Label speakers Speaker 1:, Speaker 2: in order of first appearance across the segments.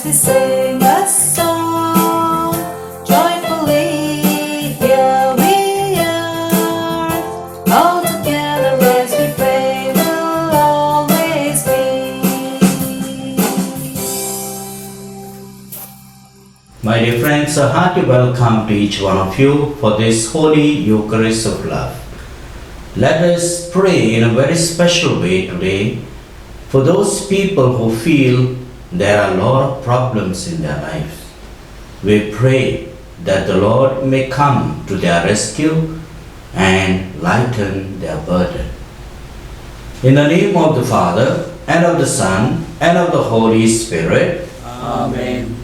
Speaker 1: as we sing a song, joyfully here we are, all together as we pray will always be.
Speaker 2: My dear friends, a hearty welcome to each one of you for this Holy Eucharist of Love. Let us pray in a very special way today for those people who feel there are a lot of problems in their lives. We pray that the Lord may come to their rescue and lighten their burden. In the name of the Father, and of the Son, and of the Holy Spirit.
Speaker 3: Amen.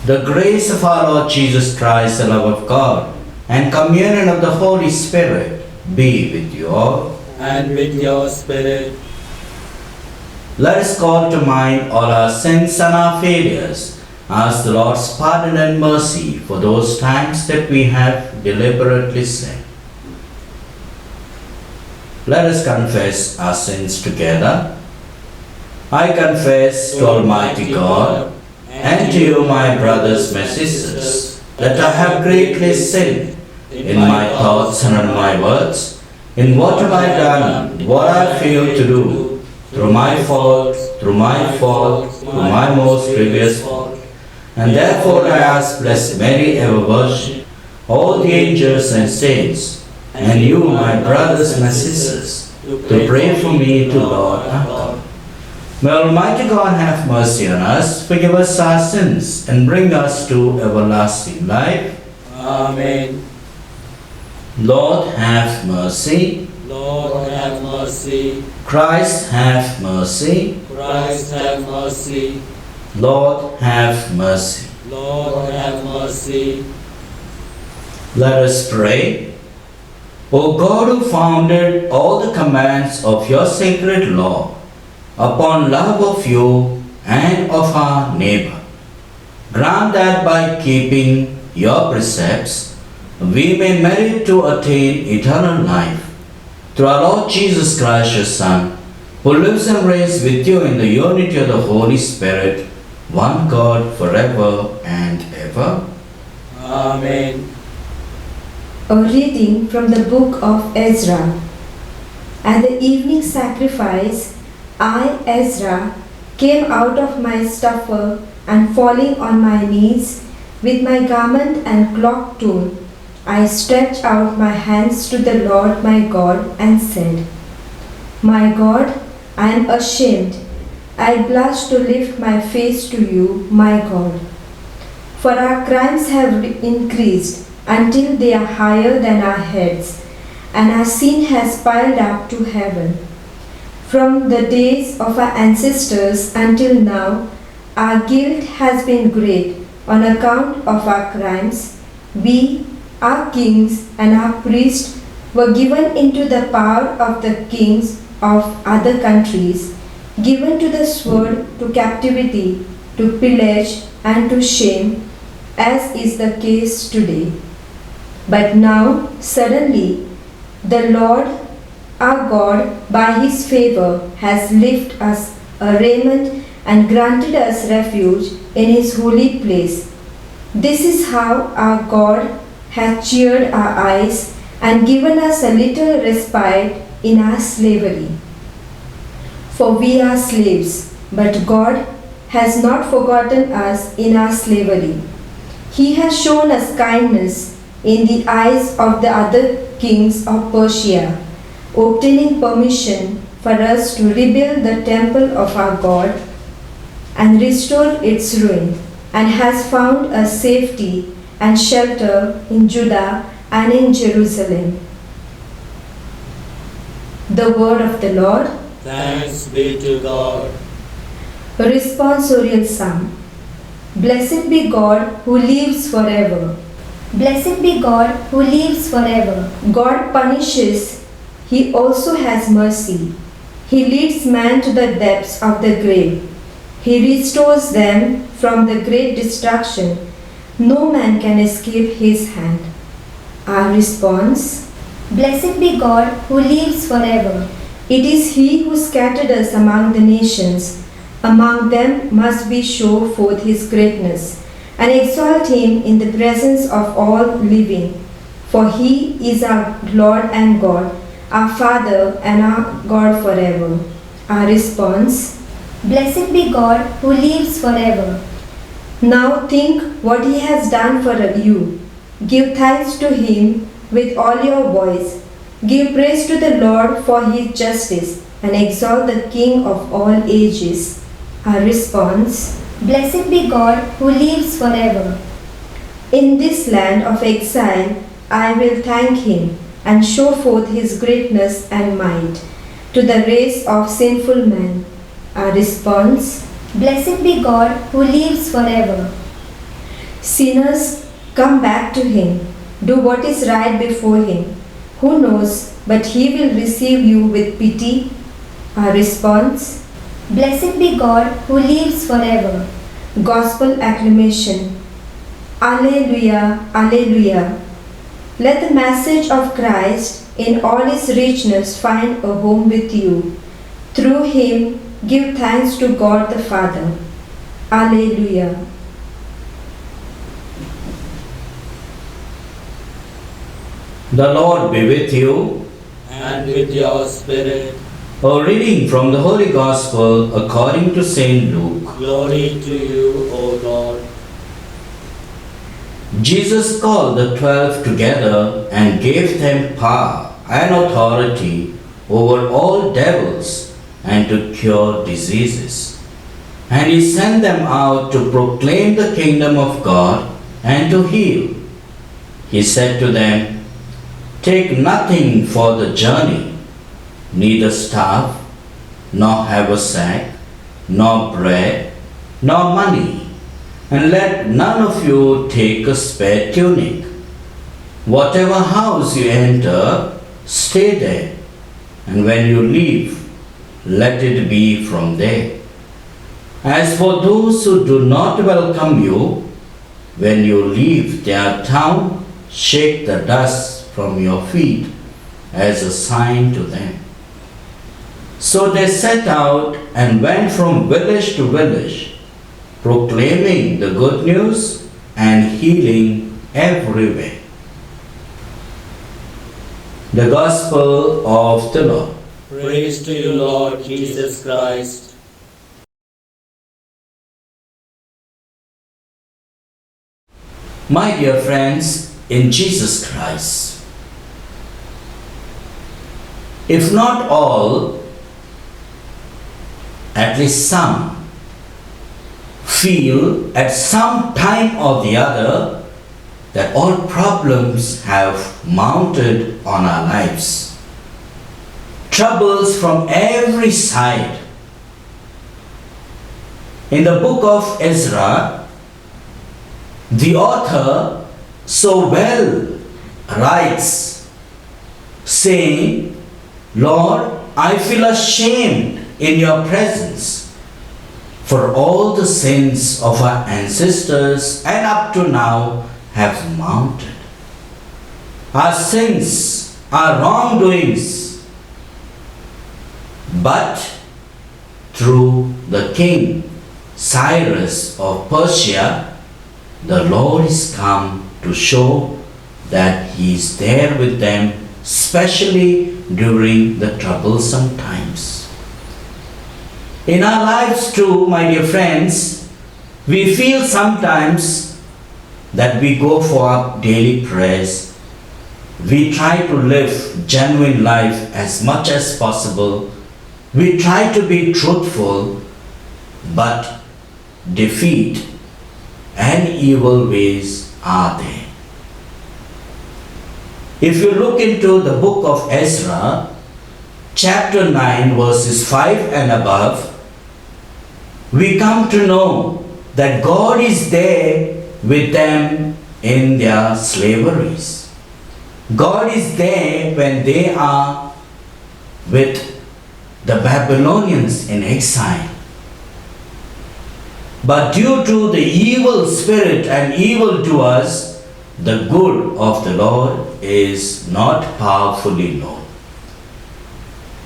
Speaker 2: The grace of our Lord Jesus Christ, the love of God, and communion of the Holy Spirit be with you all.
Speaker 3: And with your spirit.
Speaker 2: Let us call to mind all our sins and our failures. Ask the Lord's pardon and mercy for those times that we have deliberately sinned. Let us confess our sins together. I confess to Almighty God and to you, my brothers, my sisters, that I have greatly sinned in my thoughts and in my words, in what have I done, what I failed to do, through my fault, through my most grievous fault. And therefore I ask Blessed Mary, ever Virgin, all the angels and saints, and you, my brothers and my sisters, to pray for me to Lord our God. May Almighty God have mercy on us, forgive us our sins, and bring us to everlasting life.
Speaker 3: Amen.
Speaker 2: Lord, have mercy.
Speaker 3: Lord, have mercy.
Speaker 2: Christ, have mercy.
Speaker 3: Christ, have mercy.
Speaker 2: Lord, have mercy.
Speaker 3: Lord, have mercy.
Speaker 2: Let us pray. O God, who founded all the commands of your sacred law upon love of you and of our neighbor, grant that by keeping your precepts we may merit to attain eternal life. Through our Lord Jesus Christ, your Son, who lives and reigns with you in the unity of the Holy Spirit, one God, forever and ever.
Speaker 3: Amen.
Speaker 4: A reading from the book of Ezra. At the evening sacrifice, I, Ezra, came out of my stupor and falling on my knees, with my garment and cloak torn, I stretched out my hands to the Lord my God and said, My God, I am ashamed. I blush to lift my face to you, my God. For our crimes have increased until they are higher than our heads, and our sin has piled up to heaven. From the days of our ancestors until now, our guilt has been great on account of our crimes. We, our kings and our priests, were given into the power of the kings of other countries, given to the sword, to captivity, to pillage, and to shame, as is the case today. But now, suddenly, the Lord our God, by his favor, has lifted us a raiment and granted us refuge in his holy place. This is how our God has cheered our eyes and given us a little respite in our slavery. For we are slaves, but God has not forgotten us in our slavery. He has shown us kindness in the eyes of the other kings of Persia, obtaining permission for us to rebuild the temple of our God and restore its ruin, and has found us safety and shelter in Judah and in Jerusalem. The word of the Lord.
Speaker 3: Thanks be to God.
Speaker 4: Responsorial Psalm. Blessed be God who lives forever.
Speaker 5: Blessed be God who lives forever.
Speaker 4: God punishes, he also has mercy. He leads man to the depths of the grave. He restores them from the great destruction. No man can escape his hand. Our response.
Speaker 5: Blessed be God who lives forever.
Speaker 4: It is he who scattered us among the nations, Among them must we show forth his greatness, and exalt him in the presence of all living. For he is our Lord and God, our Father and our God forever. Our response:
Speaker 5: Blessed be God who lives forever.
Speaker 4: Now think what he has done for you. Give thanks to him with all your voice. Give praise to the Lord for his justice, and exalt the King of all ages. Our response:
Speaker 5: Blessed be God who lives forever.
Speaker 4: In this land of exile, I will thank him and show forth his greatness and might to the race of sinful men. Our response:
Speaker 5: Blessed be God who lives forever.
Speaker 4: Sinners, come back to him. Do what is right before him. Who knows, but he will receive you with pity. Our response:
Speaker 5: Blessed be God who lives forever.
Speaker 4: Gospel acclamation. Alleluia, Alleluia. Let the message of Christ in all its richness find a home with you. Through him, give thanks to God the Father. Alleluia.
Speaker 2: The Lord be with you.
Speaker 3: And with your spirit.
Speaker 2: A reading from the Holy Gospel according to St. Luke.
Speaker 3: Glory to you, O Lord.
Speaker 2: Jesus called the 12 together and gave them power and authority over all devils and to cure diseases. And he sent them out to proclaim the kingdom of God and to heal. He said to them, "Take nothing for the journey, neither staff, nor haversack, nor bread, nor money, and let none of you take a spare tunic. Whatever house you enter, stay there, and when you leave, let it be from there. As for those who do not welcome you, when you leave their town, shake the dust from your feet as a sign to them." So they set out and went from village to village, proclaiming the good news and healing everywhere. The Gospel of the Lord.
Speaker 3: Praise to you, Lord Jesus Christ.
Speaker 2: My dear friends in Jesus Christ, if not all, at least some, feel at some time or the other that all problems have mounted on our lives. Troubles from every side. In the book of Ezra, the author so well writes, saying, "Lord, I feel ashamed in your presence, for all the sins of our ancestors and up to now have mounted. Our sins, our wrongdoings, but through the king Cyrus of Persia, the Lord is come to show that he is there with them, especially during the troublesome times." In our lives too, my dear friends, we feel sometimes that we go for our daily prayers. We try to live genuine life as much as possible. We try to be truthful, but defeat and evil ways are there. If you look into the book of Ezra, chapter 9, verses 5 and above, we come to know that God is there with them in their slaveries. God is there when they are with the Babylonians in exile. But due to the evil spirit and evildoers, the good of the Lord is not powerfully known.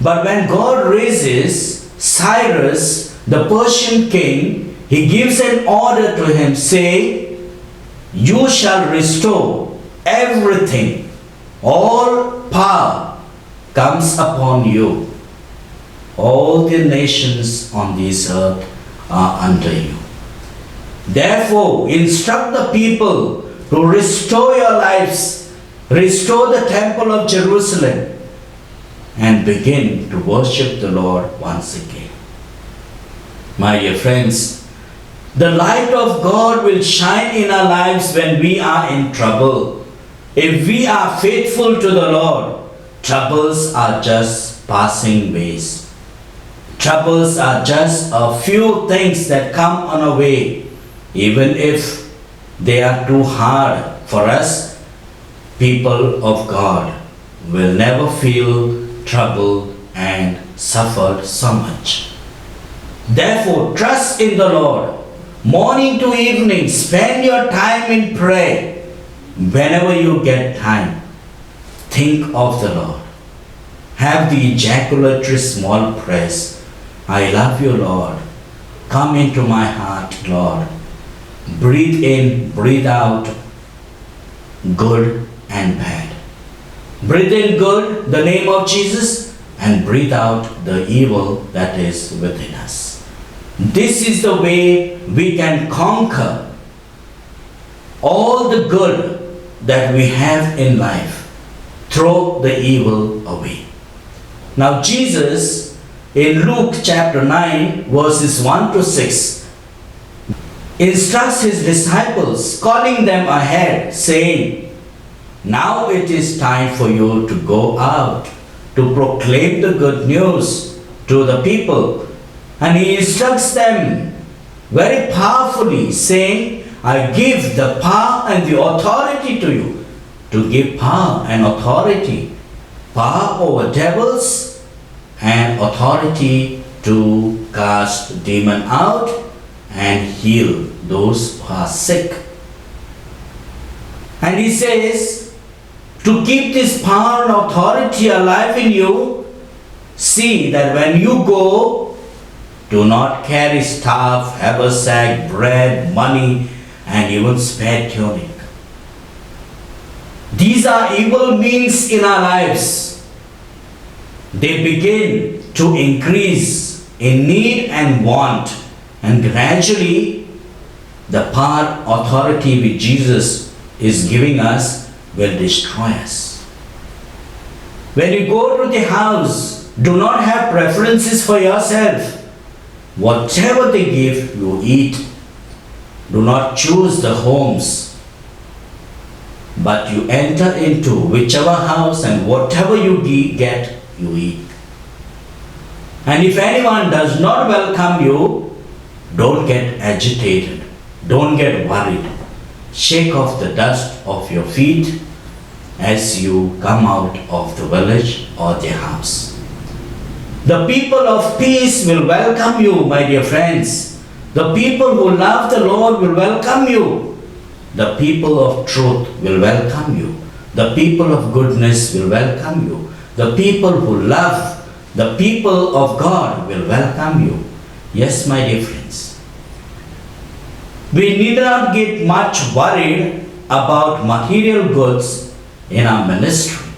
Speaker 2: But when God raises Cyrus, the Persian king, he gives an order to him saying, you shall restore everything. All power comes upon you. All the nations on this earth are under you. Therefore, instruct the people to restore your lives, restore the temple of Jerusalem, and begin to worship the Lord once again. My dear friends, the light of God will shine in our lives when we are in trouble. If we are faithful to the Lord, troubles are just passing ways. Troubles are just a few things that come on our way. Even if they are too hard for us, people of God will never feel troubled and suffered so much. Therefore, trust in the Lord. Morning to evening, spend your time in prayer. Whenever you get time, think of the Lord. Have the ejaculatory small prayers. I love you, Lord. Come into my heart, Lord. Breathe in, breathe out, good and bad. Breathe in good, the name of Jesus, and breathe out the evil that is within us. This is the way we can conquer all the good that we have in life. Throw the evil away. Now Jesus, in Luke chapter 9, verses 1 to 6, instructs his disciples, calling them ahead, saying, now it is time for you to go out to proclaim the good news to the people. And he instructs them very powerfully, saying, I give the power and the authority to you. To give power and authority. Power over devils and authority to cast demon out and heal those who are sick. And he says, to keep this power and authority alive in you, see that when you go, do not carry staff, haversack, bread, money, and even spare tunic. These are evil means in our lives. They begin to increase in need and want, and gradually the power, authority which Jesus is giving us will destroy us. When you go to the house, do not have preferences for yourself. Whatever they give, you eat. Do not choose the homes, but you enter into whichever house and whatever you get, you eat. And if anyone does not welcome you, don't get agitated. Don't get worried. Shake off the dust off your feet as you come out of the village or the house. The people of peace will welcome you, my dear friends. The people who love the Lord will welcome you. The people of truth will welcome you. The people of goodness will welcome you. The people who love the people of God will welcome you. Yes, my dear friends. We need not get much worried about material goods in our ministry.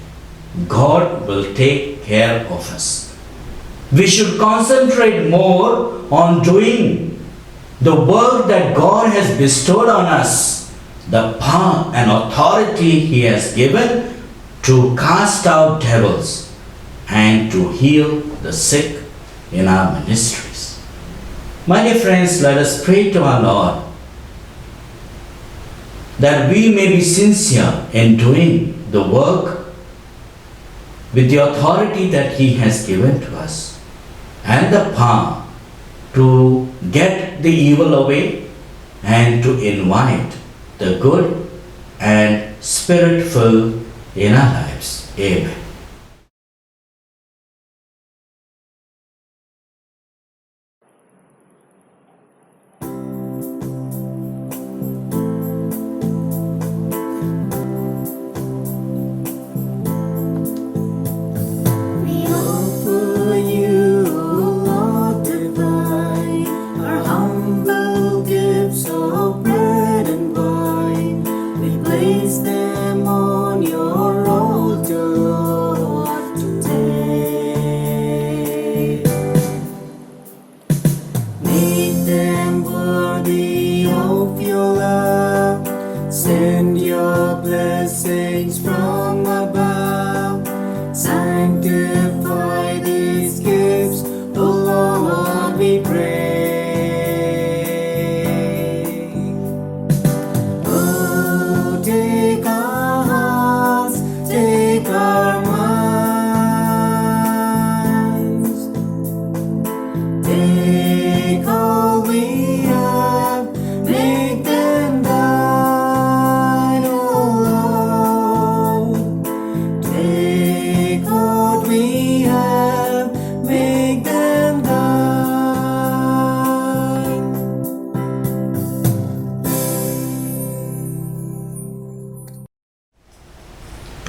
Speaker 2: God will take care of us. We should concentrate more on doing the work that God has bestowed on us, the power and authority He has given to cast out devils and to heal the sick in our ministries. My dear friends, let us pray to our Lord that we may be sincere in doing the work with the authority that He has given to us and the power to get the evil away and to invite the good and spirit-filled in our lives. Amen.
Speaker 6: We offer you, O Lord divine,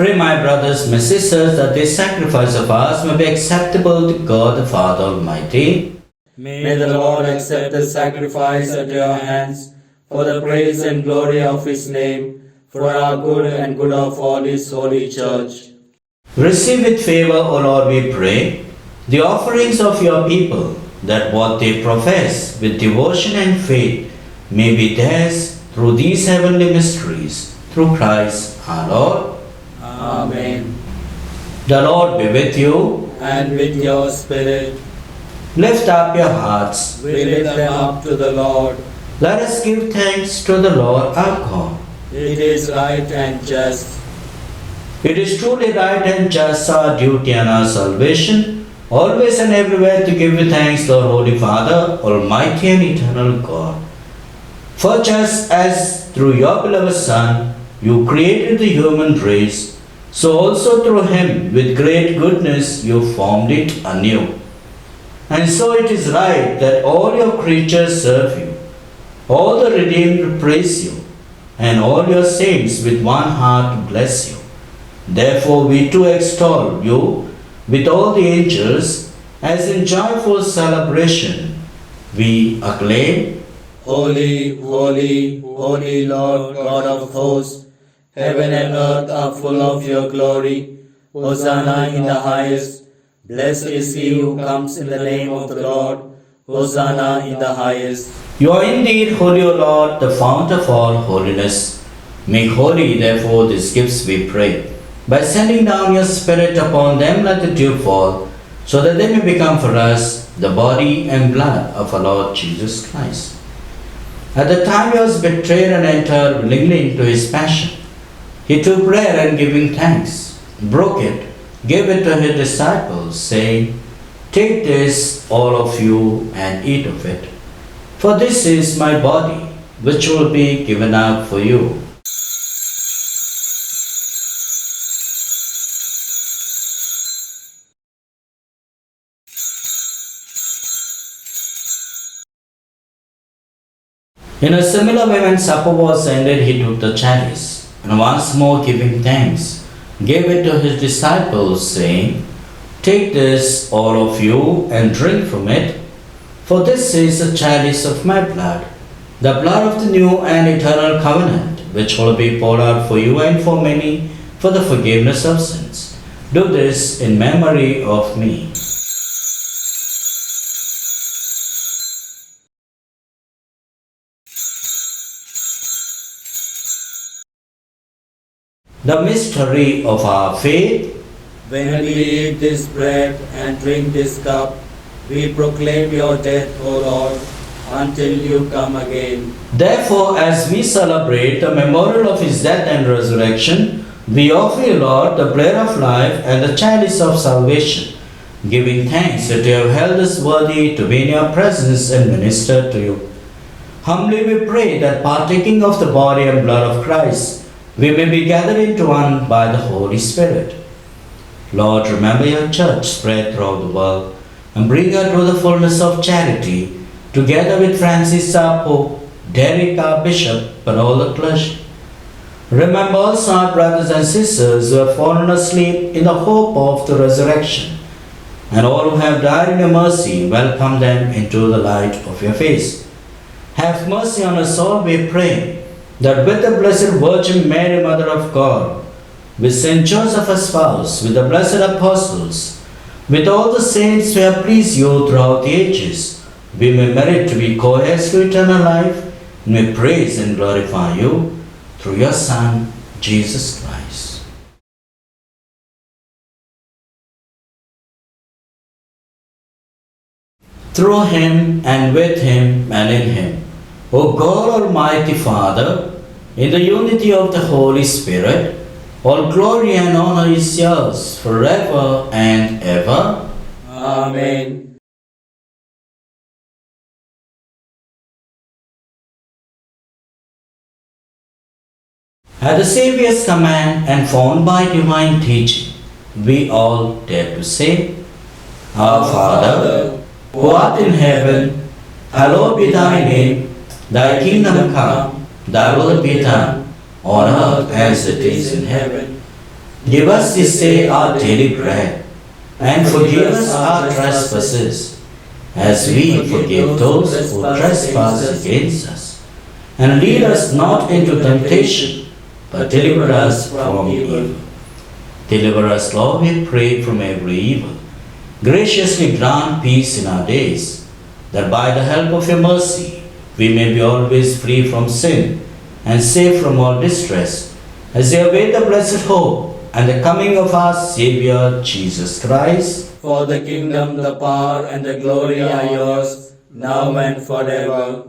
Speaker 2: Pray, my brothers, my sisters, that this sacrifice of ours may be acceptable to God the Father Almighty.
Speaker 3: May the Lord accept the sacrifice at your hands for the praise and glory of his name, for our good and good of all his holy church.
Speaker 2: Receive with favor, O Lord, we pray, the offerings of your people, that what they profess with devotion and faith may be theirs through these heavenly mysteries, through Christ our Lord.
Speaker 3: Amen.
Speaker 2: The Lord be with you.
Speaker 3: And with your spirit,
Speaker 2: Lift up your hearts.
Speaker 3: we lift them up to the Lord.
Speaker 2: Let us give thanks to the Lord our God.
Speaker 3: It is right and just.
Speaker 2: It is truly right and just, our duty and our salvation, always and everywhere to give you thanks, Lord, Holy Father, Almighty and eternal God. For just as through your beloved Son you created the human race, so also through him with great goodness you formed it anew. And so it is right that all your creatures serve you, all the redeemed praise you, and all your saints with one heart bless you. Therefore we too extol you with all the angels, as in joyful celebration we acclaim,
Speaker 3: Holy, holy, holy Lord God of hosts, heaven and earth are full of your glory. Hosanna in the highest. Blessed is he who comes in the name of the Lord. Hosanna in the highest.
Speaker 2: You are indeed holy, O Lord, the fount of all holiness. Make holy, therefore, these gifts, we pray, by sending down your Spirit upon them like the dew fall, so that they may become for us the body and blood of our Lord Jesus Christ. At the time he was betrayed and entered willingly into his passion, he took bread and giving thanks, broke it, gave it to his disciples, saying, Take this, all of you, and eat of it. For this is my body, which will be given up for you. In a similar way, when supper was ended, he took the chalice, and once more giving thanks, gave it to his disciples, saying, Take this, all of you, and drink from it, for this is the chalice of my blood, the blood of the new and eternal covenant, which will be poured out for you and for many for the forgiveness of sins. Do this in memory of me. The mystery of our faith.
Speaker 3: When we eat this bread and drink this cup, we proclaim your death, O Lord, until you come again.
Speaker 2: Therefore, as we celebrate the memorial of his death and resurrection, we offer you, Lord, the bread of life and the chalice of salvation, giving thanks that you have held us worthy to be in your presence and minister to you. Humbly we pray that partaking of the body and blood of Christ, we may be gathered into one by the Holy Spirit. Lord, remember your church spread throughout the world, and bring her to the fullness of charity, together with Francis our Pope, Derek our Bishop, and all the clergy. Remember also our brothers and sisters who have fallen asleep in the hope of the resurrection, and all who have died in your mercy, welcome them into the light of your face. Have mercy on us all, we pray, that with the Blessed Virgin Mary, Mother of God, with Saint Joseph her spouse, with the blessed apostles, with all the saints who have pleased you throughout the ages, we may merit to be co-heirs to eternal life, and may praise and glorify you through your Son, Jesus Christ. Through him, and with him, and in him, O God, Almighty Father, in the unity of the Holy Spirit, all glory and honor is yours forever and ever.
Speaker 3: Amen.
Speaker 2: At the Saviour's command and formed by divine teaching, we all dare to say, Our Father, who art in heaven, hallowed be thy name. Thy kingdom come, thy will be done, on earth as it is in heaven. Give us this day our daily bread, and forgive us our trespasses, as we forgive those who trespass against us. And lead us not into temptation, but deliver us from evil. Deliver us, Lord, we pray, from every evil. Graciously grant peace in our days, that by the help of your mercy we may be always free from sin and safe from all distress, as we await the blessed hope and the coming of our Saviour Jesus Christ.
Speaker 3: For the kingdom, the power, and the glory are yours, now and forever.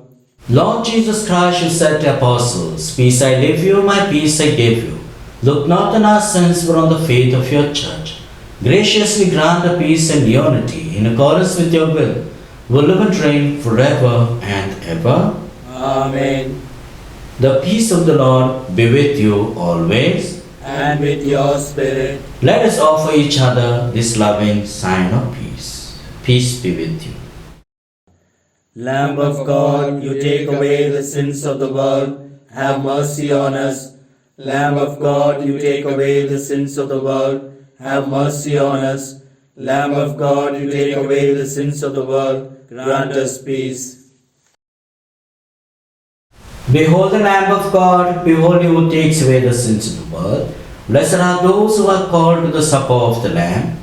Speaker 2: Lord Jesus Christ, you said to apostles, Peace I leave you, my peace I give you. Look not on our sins, but on the faith of your church. Graciously grant the peace and unity in accordance with your will, who live and reign forever and ever.
Speaker 3: Amen.
Speaker 2: The peace of the Lord be with you always.
Speaker 3: And with your spirit.
Speaker 2: Let us offer each other this loving sign of peace. Peace be with you.
Speaker 3: Lamb of God, you take away the sins of the world, have mercy on us. Lamb of God, you take away the sins of the world, have mercy on us. Lamb of God, you take away the sins of the world, grant us peace.
Speaker 2: Behold the Lamb of God, behold him who takes away the sins of the world. Blessed are those who are called to the supper of the Lamb.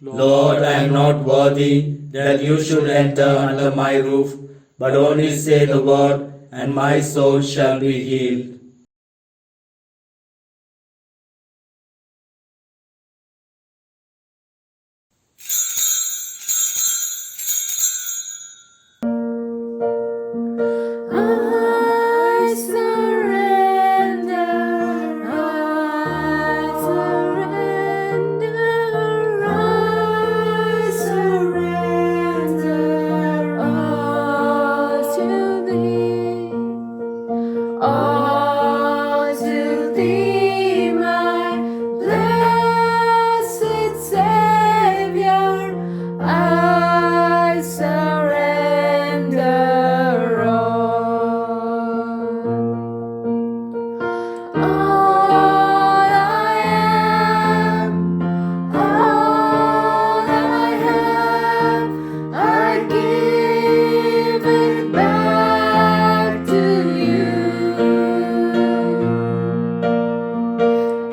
Speaker 3: Lord, I am not worthy that you should enter under my roof, but only say the word, and my soul shall be healed.
Speaker 1: I surrender, I surrender, I surrender all to thee, my blessed Savior. I surrender all I am, all I have, I give it back to you.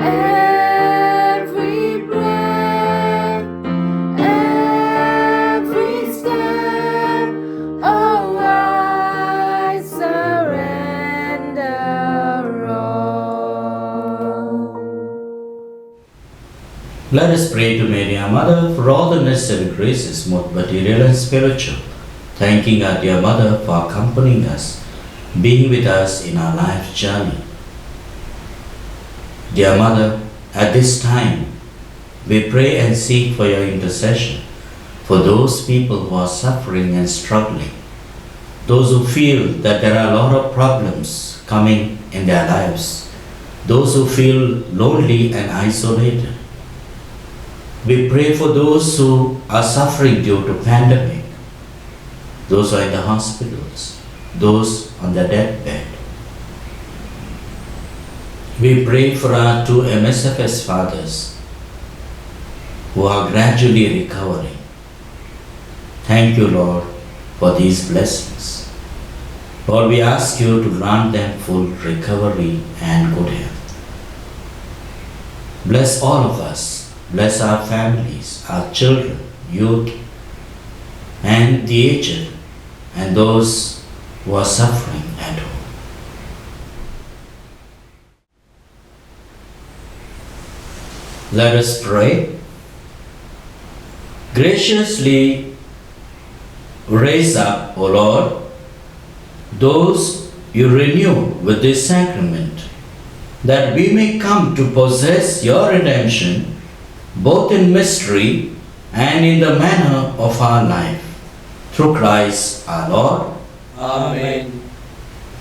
Speaker 1: Every breath, every step, oh, I surrender all.
Speaker 2: Let us pray to Mary, our Mother, for all the necessary graces, both material and spiritual, thanking our dear Mother for accompanying us, being with us in our life's journey. Dear Mother, at this time, we pray and seek for your intercession for those people who are suffering and struggling, those who feel that there are a lot of problems coming in their lives, those who feel lonely and isolated. We pray for those who are suffering due to pandemic, those who are in the hospitals, those on the deathbed. We pray for our two MSFS fathers who are gradually recovering. Thank you, Lord, for these blessings. Lord, we ask you to grant them full recovery and good health. Bless all of us. Bless our families, our children, youth, and the aged, and those who are suffering at home. Let us pray. Graciously raise up, O Lord, those you renew with this sacrament, that we may come to possess your redemption both in mystery and in the manner of our life. Through Christ our Lord.
Speaker 3: Amen.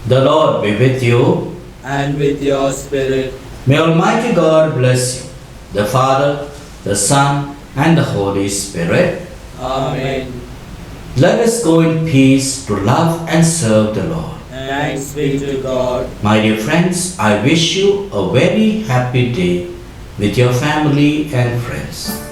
Speaker 2: The Lord be with you.
Speaker 3: And with your spirit.
Speaker 2: May Almighty God bless you, the Father, the Son, and the Holy Spirit.
Speaker 3: Amen.
Speaker 2: Let us go in peace to love and serve the Lord.
Speaker 3: Thanks be to God.
Speaker 2: My dear friends, I wish you a very happy day with your family and friends.